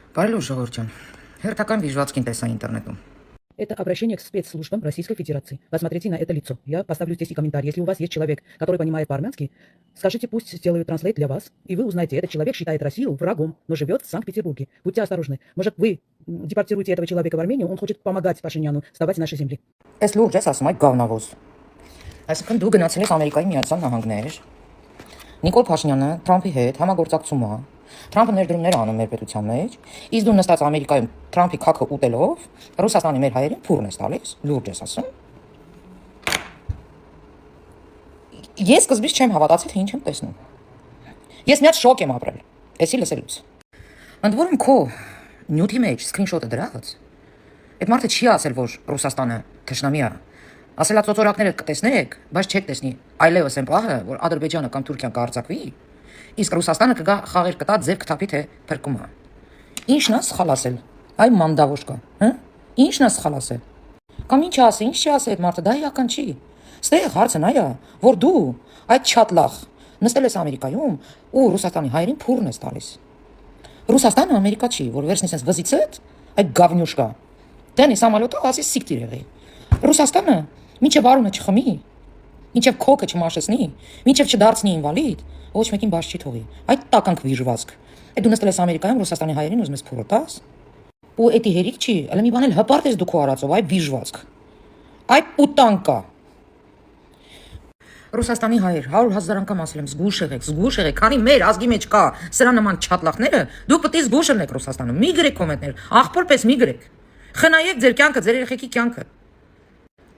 Բարելո ժողովրդյան, հերթական վիժվածքին տեսա ինտերնետում։ Это обращение к спецслужбам Российской Федерации. Посмотрите на это лицо. Я поставлю здесь и комментарий. Если у вас есть человек, который понимает по-армянски, скажите, пусть сделают транслейт для вас, и вы узнаете, этот человек считает Россию врагом, но живет в Санкт-Петербурге. Будьте осторожны. Может, вы депортируете этого человека в Армению, он хочет помогать Пашиняну вставать с нашей земли. Այս լուրջ ես ասում այդ գավնավոզ։ Այսինքն դու գնացել ես Ամերիկայի Միացյալ Նահանգներ։ Նիկոլ Փաշինյանը Թրամփի հետ համագործակցում է։ Թրամփը ներդրումներ անում մեր պետության մեջ, իսկ դու նստած Ամերիկայում Թրամփի քաքը ուտելով Ռուսաստանի մեր հայերին փուրն ես տալիս, լուրջ ես ասում։ Ես սկզբից չեմ հավատացել, թե ինչ եմ տեսնում։ Ես մի հատ շոկ եմ ապրել, էսի լսելուց։ Ընդ որում քո նյութի մեջ սկրինշոթը դրած։ Այդ մարդը չի ասել, որ Ռուսաստանը թշնամի է։ Ասելա ծոծորակները կտեսնեք, բայց չեք տեսնի այլևս այն պահը, որ Ադրբեջանը կամ Թուրքիան կարձակվի, իսկ Ռուսաստանը կգա խաղեր կտա ձեր կթափի թե փրկում է։ Ինչն է սխալ ասել։ Այ մանդավոշկա, հա՞։ Ինչն է սխալ ասել։ Կամ ինչ ասի, ինչ չի ասի այդ մարդը, դա իրական չի։ Ստեղ հարցը նա է, որ դու այդ չատլախ նստել ես Ամերիկայում ու Ռուսաստանի հայերին փուրն ես տալիս։ Ռուսաստանը Ամերիկա չի, որ վերցնես այս վզիցդ, այդ գավնյուշկա։ Դենի սամալյոտը ասի սիկտիր եղի։ Ռուսաստանը մինչև արունը չխմի, մինչև քոքը չմաշեցնի, մինչև չդարձնի ինվալիդ, ոչ մեկին բաց չի թողի։ Այդ տականք վիժվածք։ Այդ դու նստել ես Ամերիկայում Ռուսաստանի հայերին ուզում ես փորոտաս։ Ու էդի հերիք չի, այլ մի բան էլ հպարտ ես դու քո արածով, այ վիժվածք։ Այ պուտանկա։ Ռուսաստանի հայեր 100,000 անգամ ասել եմ, զգուշ եղեք, քանի մեր ազգի մեջ կա սրա նման չատլախները, դուք պետք է զգուշ եղեք Ռուսաստանում։ Մի գրեք կոմենտներ, աղբորպես մի գրեք։ Խնայեք ձեր կյանքը, ձեր երեխեքի կյանքը։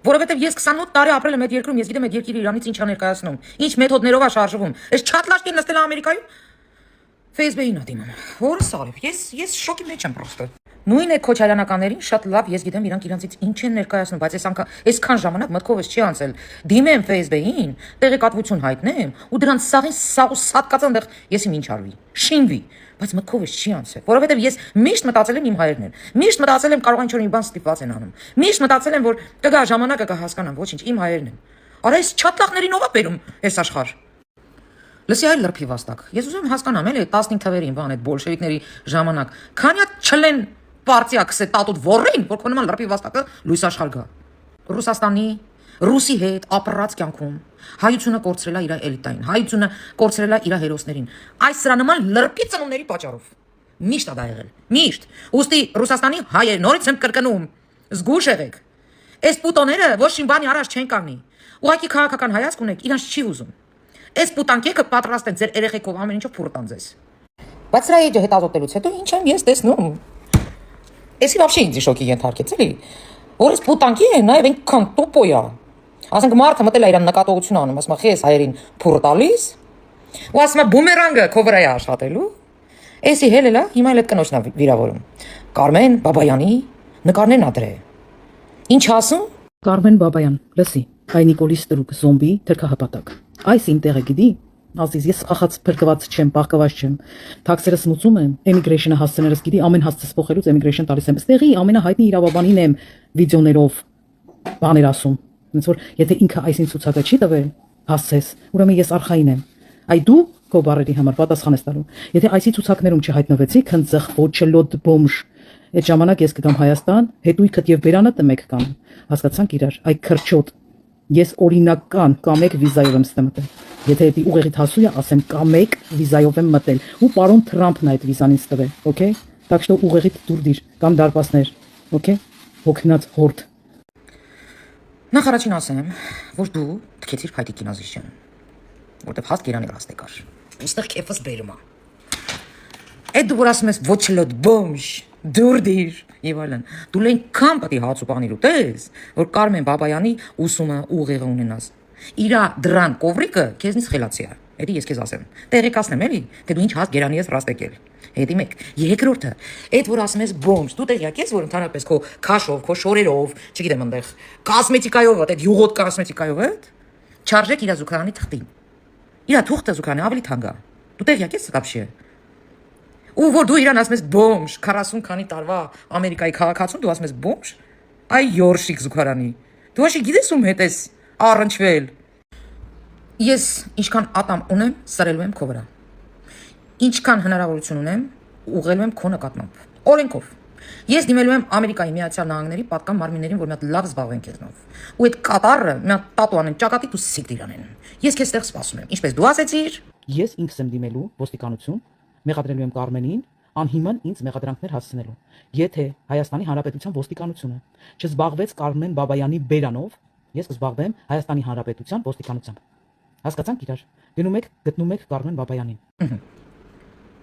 Որովհետև ես 28 տարի ապրել եմ այդ երկրում, ես գիտեմ այդ երկիրը Իրանից ինչ է ներկայացնում, ինչ մեթոդներով է շարժվում։ Այս չատլաշկին նստել է Ամերիկայում Facebook-ին ա դիմում։ Որը սարիվ, ես շոկի մեջ եմ պրոստը։ Նույն այդ քոչարյանականներին շատ լավ ես գիտեմ իրանք իրանցից ինչ են ներկայացնում, բայց այսքան ժամանակ մտքովս չի անցել։ Դիմեմ Facebook-ին, տեղեկատվություն հայտնեմ ու դրանց սաղին սաղ ու սատկած այնտեղ եսի ինչ արվի։ Շինվի, բայց մտքովս չի անցել, որովհետև ես միշտ մտածել եմ իմ հայերն են։ Միշտ մտածել եմ կարող ինչ-որ մի բան ստիպված են անում։ Միշտ մտածել եմ որ կգա ժամանակը կհասկանամ, ոչինչ, իմ հայերն են։ Արա այս չատլախներին ով է բերում այս աշխարհ։ Լսի այլ լրփի վաստակ։ Ես ուզում եմ հասկանամ էլի 15 թվերին բան այդ բոլշևիկների ժամանակ։ Քանի հատ չլեն պարտիա կսե տատուտ ոռին, որ քո նման լրփի վաստակը լույս աշխարհ գա։ Ռուսաստանի Ռուսի հետ ապրած կյանքում հայությունը կորցրել է իր էլիտային, հայությունը կորցրել է իր հերոսներին։ Այս սրա նման լրփի ծնունդների պատճառով։ Միշտ է դա եղել։ Միշտ։ Ոստի Ռուսաստանի հայեր նորից եմ կրկնում։ Զգուշ եղեք։ Այս պուտոները ոչ մի բանի առաջ չեն կանգնի։ Ուղղակի քաղաքական հայացք ունեք, իրանց չի ուզում։ Այս պուտանկեքը պատրաստ են ձեր երեխեքով ամեն ինչով փորտան ձեզ։ Բայց սրա էջը հետազոտելուց հետո ինչ եմ ես տեսնում։ Էսի вообще ինձ շոկի ենթարկեց էլի։ Որ այս պուտանկի է նաև այնքան տոպոյա։ Ասենք մարդը մտել է իրան նկատողություն անում, ասում է խես հայերին փորտալիս։ Ու ասում է բումերանգը քո վրա է աշխատելու։ Էսի հելելա հիմա էլ այդ կնոջն է վիրավորում։ Կարմեն Բաբայանի նկարներն ա դրե։ Ինչ ասում։ Կարմեն Բաբայան, լսի, հայ Նիկոլի Ստրուկ, զոմբի, թրքահպատակ։ Այս իմ տեղը գիտի, ազիզ, ես խախած փրկված չեմ, պահկված չեմ։ Թաքսերս մուծում եմ, էմիգրեյշնը հասցներս գիտի, ամեն հասցես փոխելուց էմիգրեյշն տալիս եմ։ Ստեղի ամենահայտնի իրավաբանին եմ վիդեոներով բաներ ասում։ Ոնց որ եթե ինքը այսին ցուցակը չի տվել, հասցես, ուրեմն ես արխային եմ։ Այ դու քո բարերի համար պատասխան ես տալու։ Եթե այսի ցուցակներում չհայտնվեցի, քնձխ, ոչելոտ, բոմժ, այդ ժամանակ ես կգամ Հայաստան, հետույքդ եւ բերանատը մեկ կան։ Հասկացանք իրար, այ քրչոտ։ Ես օրինական կամեկ վիզայով եմ ստե մտել։ Եթե դա ուղեղիդ հասու է, ասեմ կամեկ վիզայով եմ մտել։ Ու պարոն Թրամփն այդ վիզան ինձ տվել, օքեյ։ Так что ուղեղիդ դուր դիր կամ դարպասներ, օքեյ։ Հոգնած հորդ։ Նախ առաջին ասեմ, որ դու թքեցիր փայտիկին ազիժյան, որտեվ հաստ Երանի ռաստ եկար։ Ոստեղ քեֆս բերումա։ Այդ դու որ ասում ես ոչլոտ բոմժ, դուրդիր եւ այլն։ Դու լենքան պատի հաց ու պանիր ուտես, որ Կարմեն Բաբայանի ուսումը ուղեղը ունենաս։ Իրա դրան կովրիկը քեզնից խելացի է։ Էդի ես քեզ ասեմ։ Տեղեկացնեմ էլի, թե դու ինչ հաստ Երանի ես ռաստ եկել։ Հետի մեկ։ Երկրորդը, այդ որ ասում ես բոմժ, դու տեղյակ ես, որ ընդհանրապես քո քաշով, քո շորերով, չգիտեմ այնտեղ, կոսմետիկայով, այդ յուղոտ կոսմետիկայով այդ չարժեք իր զուգարանի թղթին։ Իրա թուղթը զուգարանի ավելի թանկ է։ Դու տեղյակ ես вообще։ Ու որ դու իրան ասում ես բոմժ, 40 քանի տարվա Ամերիկայի քաղաքացուն դու ասում ես բոմժ, այ Յորշիկ զուգարանի։ Դու աշի գիտես ում հետ ես առնչվել։ Ես ինչքան ատամ ունեմ, սրելու եմ քո վրա։ Ինչքան հնարավորություն ունեմ, ուղղելու եմ քո նկատմամբ։ Օրենքով։ Ես դիմելու եմ Ամերիկայի Միացյալ Նահանգների պատկան մարմիններին, որ մի հատ լավ զբաղվեն քեզնով։ Ու այդ կատարը մի հատ տատու անեն, ճակատի դու սիկտիր անեն։ Ես քեզ ստեղ սպասում եմ։ Ինչպես դու ասեցիր, Ես ինքս եմ դիմելու ոստիկանություն, մեղադրելու եմ Կարմենին անհիմն ինձ մեղադրանքներ հասցնելու։ Եթե Հայաստանի Հանրապետության ոստիկանությունը չզբաղվեց Կարմեն Բաբայանի բերանով, ես կզբաղվեմ Հայաստանի Հանրապետության ոստիկանությամբ։ Հասկացանք իրար։ Գնում եք, գտնում եք Կարմեն Բաբայանին։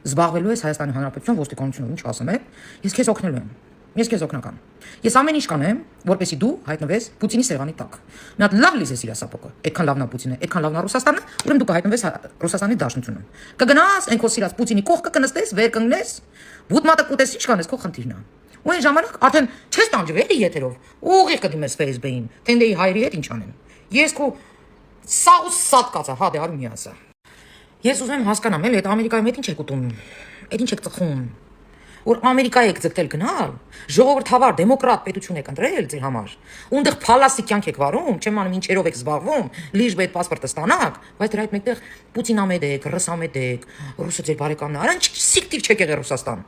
զբաղվելու ես Հայաստանի Հանրապետության ոստիկանությունով, ինչ ասում եմ, ես քեզ օգնելու եմ։ Ես քեզ օգնական։ Ես ամեն ինչ կանեմ, որպեսզի դու հայտնվես Պուտինի սեղանի տակ։ Մի հատ լավ լիզես իր ասապոկը։ Այդքան լավն է Պուտինը, այդքան լավն է Ռուսաստանը, ուրեմն դու կհայտնվես Ռուսաստանի Դաշնությունում։ Կգնաս այն քո սիրած Պուտինի կողքը կնստես, վեր կընկնես, բուտմատը կուտես, ինչ կանես, քո խնդիրն է։ Ու այն ժամանակ արդեն չես տանջվել եթերով։ Ուղիղ կդիմես Facebook-ին, թենդեի հայրի հետ ինչ անեն։ Ես քո սաուս սատկացա, հա դե արու մի ասա։ Ես ուզում եմ հասկանամ, էլի այդ Ամերիկայում հետ ինչ եք ուտում։ Այդ ինչ եք ծխում։ Որ Ամերիկայի եք ձգտել գնալ, ժողովրդավար դեմոկրատ պետություն եք ընտրել ձեր համար։ Ունդեղ փալասի կյանք եք վարում, չեմ անում ինչերով եք զբաղվում, լիժ այդ паспорտը ստանաք, բայց դրա հետ մեկտեղ Պուտինամեդ եք, ռուսամեդ եք, ռուսը ձեր բարեկամն է, արան սիկտիր չեք եղել Ռուսաստան։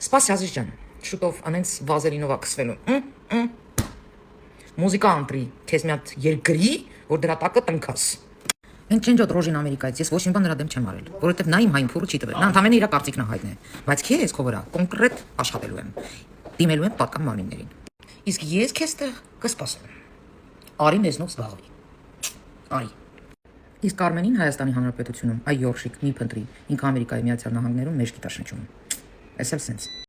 Սպաս Ազիզ ջան, շուտով անենց վազելինով է կսվելու։ Մուզիկա ընտրի, քեզ մի հատ երկրի, որ դրա տակը տնքաս։ Մենք չենք դրոժին Ամերիկայից, ես ոչ մի բան նրա դեմ չեմ արել, որովհետև նա իմ հայն փուրը չի տվել։ Նա ընդամենը իր կարծիքն է հայտնել, բայց քեզ քո վրա կոնկրետ աշխատելու եմ։ Դիմելու եմ պատկան մարմիններին։ Իսկ ես քեզ տեղ կսպասեմ։ Արի մեզնով զբաղվի։ Արի։ Իսկ Արմենին Հայաստանի Հանրապետությունում, այ Յորշիկ մի փնտրի, ինքը Ամերիկայի Միացյալ Նահանգներում մեջքի տաշնչում։ Էսել սենց։